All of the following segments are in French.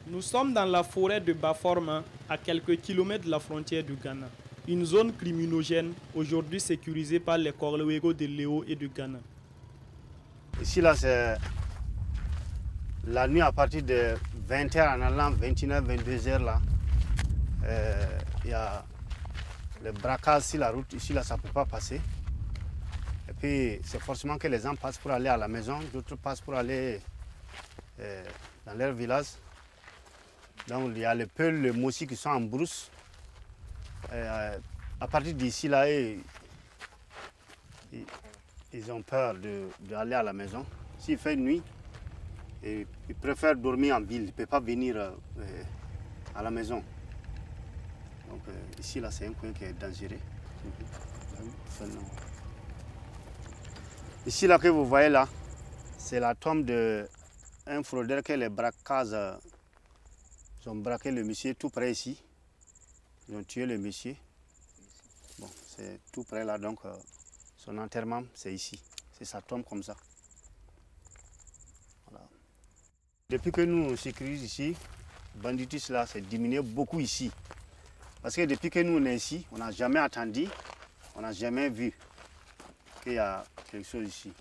Nous sommes dans la forêt de Baforma, à quelques kilomètres de la frontière du Ghana. Une zone criminogène, aujourd'hui sécurisée par les Korlewego de Léo et du Ghana. Ici, là, c'est la nuit à partir de 20h en allant 21h, 22h, là. Il y a le braquage sur la route. Ici, là, ça ne peut pas passer. Et puis, c'est forcément que les gens passent pour aller à la maison, d'autres passent pour aller dans leur village. Donc, il y a les Peuls, les Mossi qui sont en brousse. À partir d'ici, là, ils ont peur d'aller à la maison. S'il fait nuit, ils préfèrent dormir en ville. Ils ne peuvent pas venir à la maison. Donc, ici, là, c'est un coin qui est dangereux. Ici, là, que vous voyez là, c'est la tombe d'un fraudeur que les braquages ils ont braqué le monsieur tout près ici. Ils ont tué le monsieur. Bon, c'est tout près là, donc son enterrement, c'est ici. C'est sa tombe comme ça. Voilà. Depuis que nous sécurisons ici, le banditisme là, c'est diminué beaucoup ici. Parce que depuis que nous on est ici, on n'a jamais attendu, on n'a jamais vu qu'il y a quelque chose ici.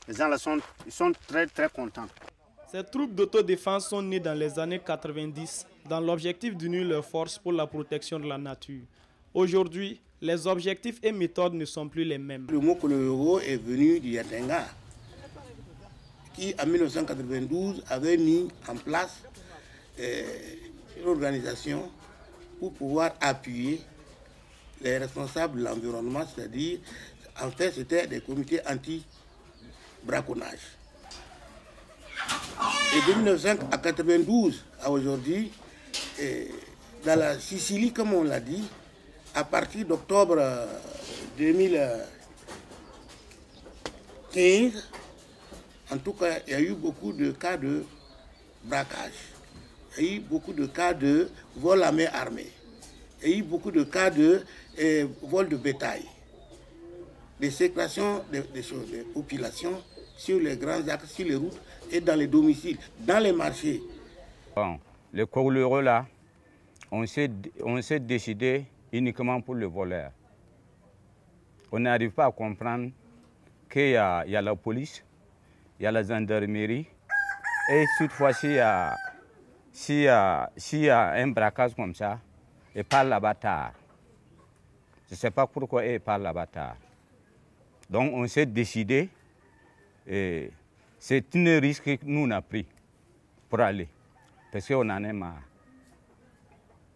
Les gens là sont très très contents. Ces troupes d'autodéfense sont nées dans les années 90 dans l'objectif d'unir leurs forces pour la protection de la nature. Aujourd'hui, les objectifs et méthodes ne sont plus les mêmes. Le mot Korlewego est venu du Yatenga, qui en 1992 avait mis en place une organisation pour pouvoir appuyer les responsables de l'environnement, c'est-à-dire, en fait, c'était des comités anti-braconnage. Et de 1992 à aujourd'hui, dans la Sicile, comme on l'a dit, à partir d'octobre 2015, en tout cas, il y a eu beaucoup de cas de braquage. Il y a eu beaucoup de cas de vol à main armée. Il y a eu beaucoup de cas de vol de bétail. Des séquestrations des populations sur les grands axes, sur les routes et dans les domiciles, dans les marchés. Bon, le Korlewego là, on s'est décidé uniquement pour le voleur. On n'arrive pas à comprendre qu'il y a la police, il y a la gendarmerie, et cette fois-ci, s'il y a un braquage comme ça, ils parlent là-bas tard. Je ne sais pas pourquoi ils parlent là-bas tard. Donc on s'est décidé, c'est un risque que nous on a pris pour aller, parce qu'on en est marre.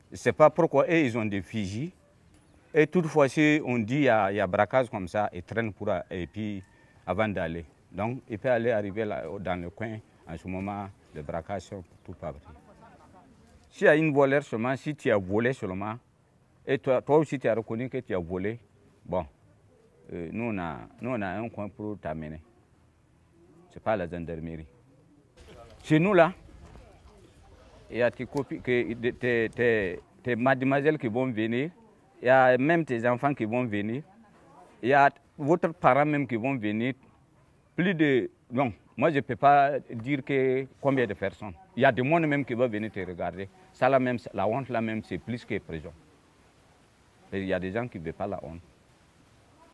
Je ne sais pas pourquoi ils ont des fusils. Et toutefois, si on dit qu'il y a braquage comme ça, ils traînent et puis avant d'aller. Donc, il peut arriver là, dans le coin, en ce moment, le braquage sont tout pas pris. S'il y a une voleur seulement, si tu as volé seulement, et toi aussi tu as reconnu que tu as volé, bon, nous on a un coin pour t'amener. Ce n'est pas la gendarmerie. Chez nous là, il y a tes copies, tes mademoiselles qui vont venir, il y a même tes enfants qui vont venir, il y a votre parents même qui vont venir. Plus de... Non, moi je ne peux pas dire combien de personnes. Il y a des monde même qui vont venir te regarder. Ça là même, la honte là même, c'est plus que prison. Et il y a des gens qui ne veulent pas la honte.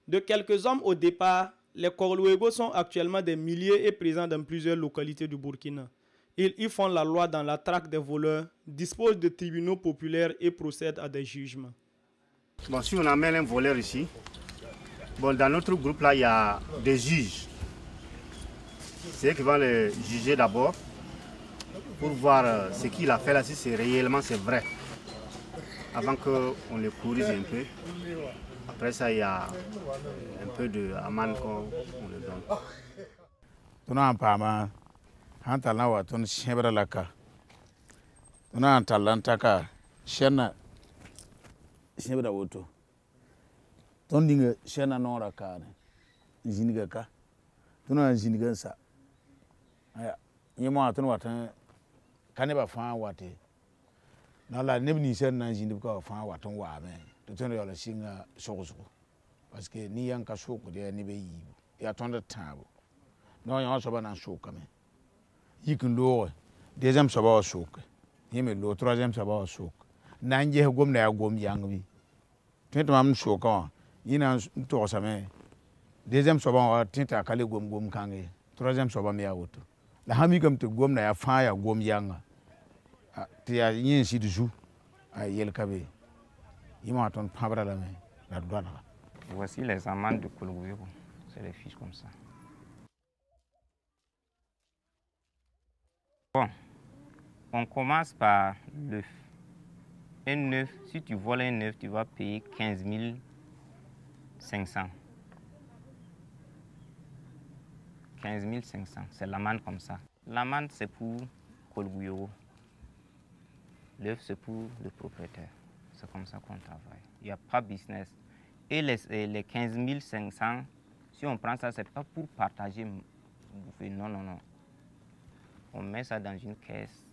De quelques hommes au départ, les Korlewego sont actuellement des milliers et présents dans plusieurs localités du Burkina. Ils y font la loi dans la traque des voleurs, disposent de tribunaux populaires et procèdent à des jugements. Bon, si on amène un voleur ici, bon, dans notre groupe là, il y a des juges. C'est eux qui vont le juger d'abord pour voir ce qu'il a fait là, si c'est réellement vrai. Avant qu'on le corrige un peu. Après ça, il y a un peu d'amende qu'on le donne. Hantala wa ton shebra laka tuna talantaka shena shebra woto ton dinga shena nora ka jiniga ka tuna jiniga sa aya yema ton watan kaneba fa wate na la nebni sen na jiniga fa watan wa me to ton yo la singa sokoso parce que ni yanka soko de ni be yi ya ton da tabo no yan so ba na soko me yikin loore deuxième soba wa soke yeme lo troisième sabon sok nanje gom na ya gom yang bi tinta mam sok on ina to same deuxième sabon wa tinta kale gom kange troisième sabon ya woto la hami kam te gom na ya fa ya gom yang ti ya yin si du ay yel kabe yima ton pabra la me la douane. Voici les amandes de Kolgouiro, c'est les fiches comme ça. Bon, on commence par l'œuf. Un œuf, si tu voles un œuf, tu vas payer 15 500. 15 500, c'est l'amande comme ça. L'amande, c'est pour Kolgouiro. L'œuf, c'est pour le propriétaire. C'est comme ça qu'on travaille. Il n'y a pas de business. Et les 15 500, si on prend ça, ce n'est pas pour partager. Non, non, non. On met ça dans une caisse.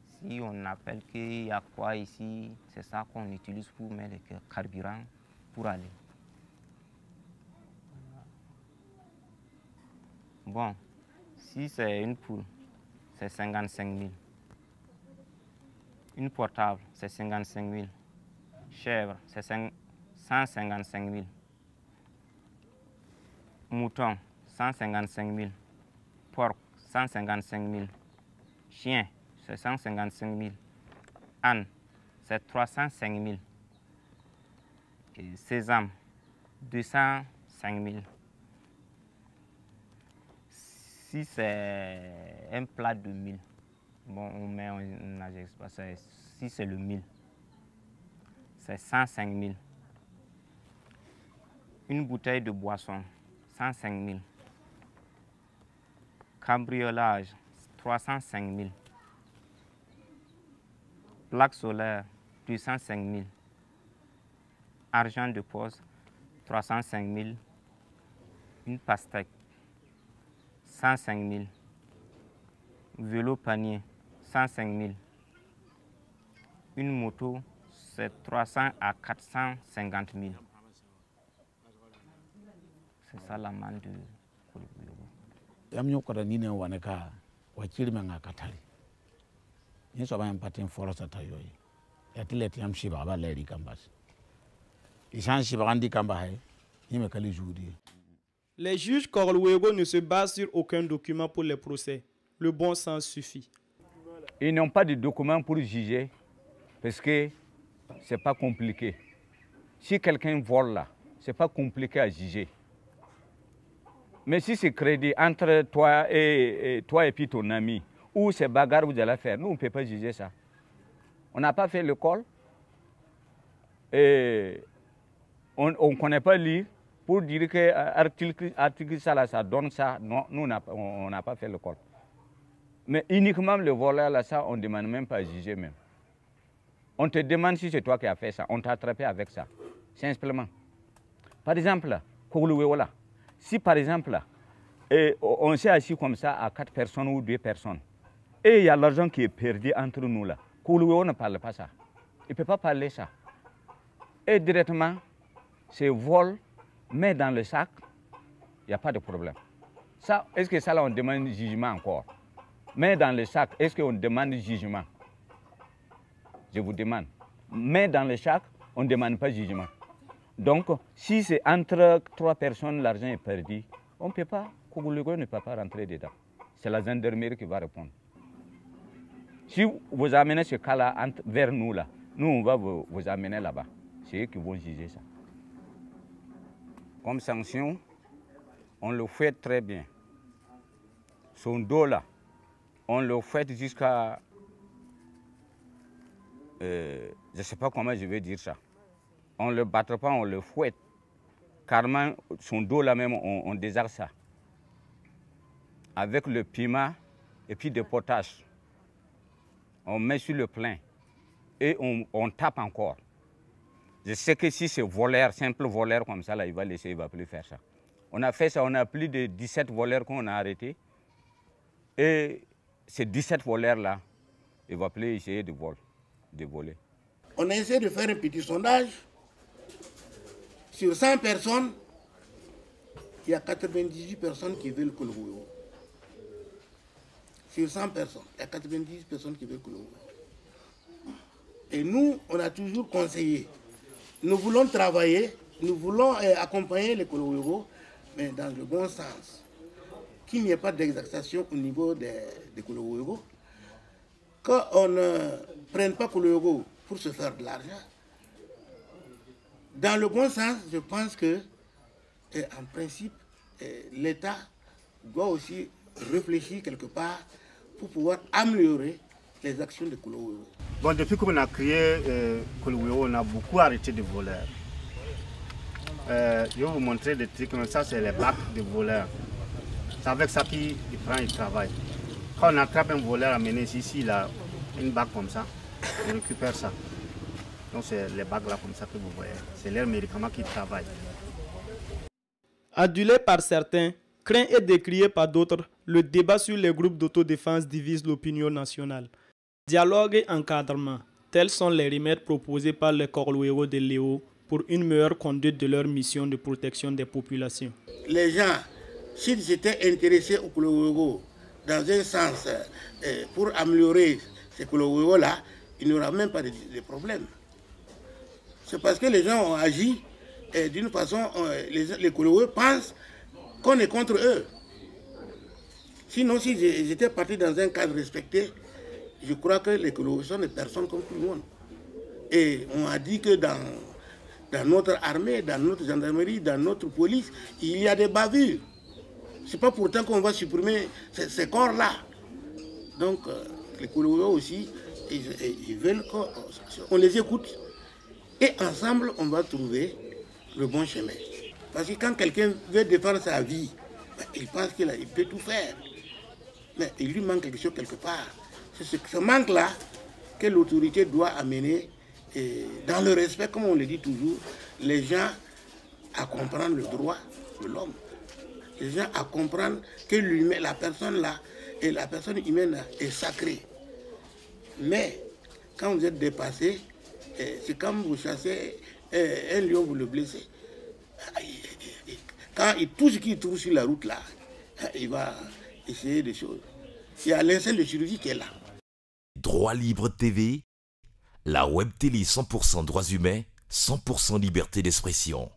Si on appelle qu'il y a quoi ici, c'est ça qu'on utilise pour mettre le carburant pour aller. Bon, si c'est une poule, c'est 55 000. Une portable, c'est 55 000. Chèvre, c'est 155 000. Mouton, 155 000. Porc, 155 000. Chien, c'est 155 000. Âne, c'est 305 000. Sésame, 205 000. Si c'est un plat de 1000, bon, on met un adjectif, si c'est le 1000, c'est 105 000. Une bouteille de boisson, 105 000. Cambriolage, 305 000. Plaque solaire, 205 000. Argent de poste, 305 000. Une pastèque, 105 000. Vélo panier, 105 000. Une moto, c'est 300 à 450 000. C'est ça l'amende de Kolgouiro. Yamnyo kora nine waneka wakiri menga katari. Ni so ba empatin force tayoyi. Yatileti yam shiba ba leri kambas. Isan shiba andi kamba hay. Yime kali judi. Les juges Kolgouiro ne se basent sur aucun document pour les procès. Le bon sens suffit. Ils n'ont pas de documents pour juger parce que c'est pas compliqué. Si quelqu'un vole là, c'est pas compliqué à juger. Mais si c'est crédit entre toi et puis ton ami, ou c'est bagarre vous allez faire, nous on ne peut pas juger ça. On n'a pas fait l'école et on ne connaît pas lire pour dire que article ça là, ça donne ça. Non, nous on n'a pas fait l'école. Mais uniquement le voleur là, ça on ne demande même pas à juger même. On te demande si c'est toi qui as fait ça, on t'a attrapé avec ça, simplement. Par exemple, Kolgouiro là. Si par exemple, on s'est assis comme ça à 4 personnes ou 2 personnes, et il y a l'argent qui est perdu entre nous là, Kolgouiro ne parle pas ça. Il ne peut pas parler ça. Et directement, c'est vol, met dans le sac, il n'y a pas de problème. Ça, est-ce que ça là on demande jugement encore? Mais dans le sac, est-ce qu'on demande jugement? Je vous demande. Mais dans le sac, on ne demande pas jugement. Donc, si c'est entre 3 personnes, l'argent est perdu, on ne peut pas, Kolgouiro ne peut pas rentrer dedans. C'est la gendarmerie qui va répondre. Si vous amenez ce cas-là vers nous, là, nous, on va vous amener là-bas. C'est eux qui vont juger ça. Comme sanction, on le fait très bien. Son dos, là, on le fait jusqu'à... je ne sais pas comment je vais dire ça. On ne le battra pas, on le fouette. Carrément, son dos là même, on désarme ça. Avec le piment et puis des potages. On met sur le plein et on tape encore. Je sais que si c'est voleur, simple voleur comme ça, là, il va laisser, il ne va plus faire ça. On a fait ça, on a plus de 17 voleurs qu'on a arrêtés. Et ces 17 voleurs-là, il ne va plus essayer de voler. On a essayé de faire un petit sondage. Sur 100 personnes, il y a 98 personnes qui veulent Kolgouiro. Sur 100 personnes, il y a 98 personnes qui veulent Kolgouiro. Et nous, on a toujours conseillé. Nous voulons travailler, nous voulons accompagner les Kolowego, mais dans le bon sens. Qu'il n'y ait pas d'exaltation au niveau des Kolowego. Qu'on ne prenne pas Kolowego pour se faire de l'argent. Dans le bon sens, je pense que, en principe, l'État doit aussi réfléchir quelque part pour pouvoir améliorer les actions de Kolowego. Bon, depuis qu'on a créé Kolowego, on a beaucoup arrêté de voleurs. Je vais vous montrer des trucs comme ça, c'est les bacs de voleurs. C'est avec ça qu'il prend et travaille. Quand on attrape un voleur amené ici, il a une bague comme ça, on récupère ça. Donc c'est les bagues là comme ça que vous voyez. C'est leurs médicaments qui travaillent. Adulé par certains, craint et décrié par d'autres, le débat sur les groupes d'autodéfense divise l'opinion nationale. Dialogue et encadrement, tels sont les remèdes proposés par les Kolowego de Léo pour une meilleure conduite de leur mission de protection des populations. Les gens, s'ils étaient intéressés au Kolowego dans un sens pour améliorer ces Kolowego-là, il n'y aura même pas de problème. C'est parce que les gens ont agi d'une façon, les Kolowego pensent qu'on est contre eux. Sinon, s'ils étaient partis dans un cadre respecté, je crois que les Kolowego sont des personnes comme tout le monde. Et on a dit que dans notre armée, dans notre gendarmerie, dans notre police, il y a des bavures. Ce n'est pas pourtant qu'on va supprimer ces corps-là. Donc, les Kolowego aussi, ils veulent qu'on les écoute. Et ensemble, on va trouver le bon chemin. Parce que quand quelqu'un veut défendre sa vie, il pense qu'il peut tout faire. Mais il lui manque quelque chose quelque part. C'est ce manque-là que l'autorité doit amener, dans le respect, comme on le dit toujours, les gens à comprendre le droit de l'homme. Les gens à comprendre que la personne là, et la personne humaine là, est sacrée. Mais quand vous êtes dépassé, c'est comme vous chassez un lion, vous le blessez. Quand tout ce qu'il trouve sur la route là, il va essayer des choses. Il y a l'instinct de chirurgie qui est là. Droit Libre TV, la web télé 100% droits humains, 100% liberté d'expression.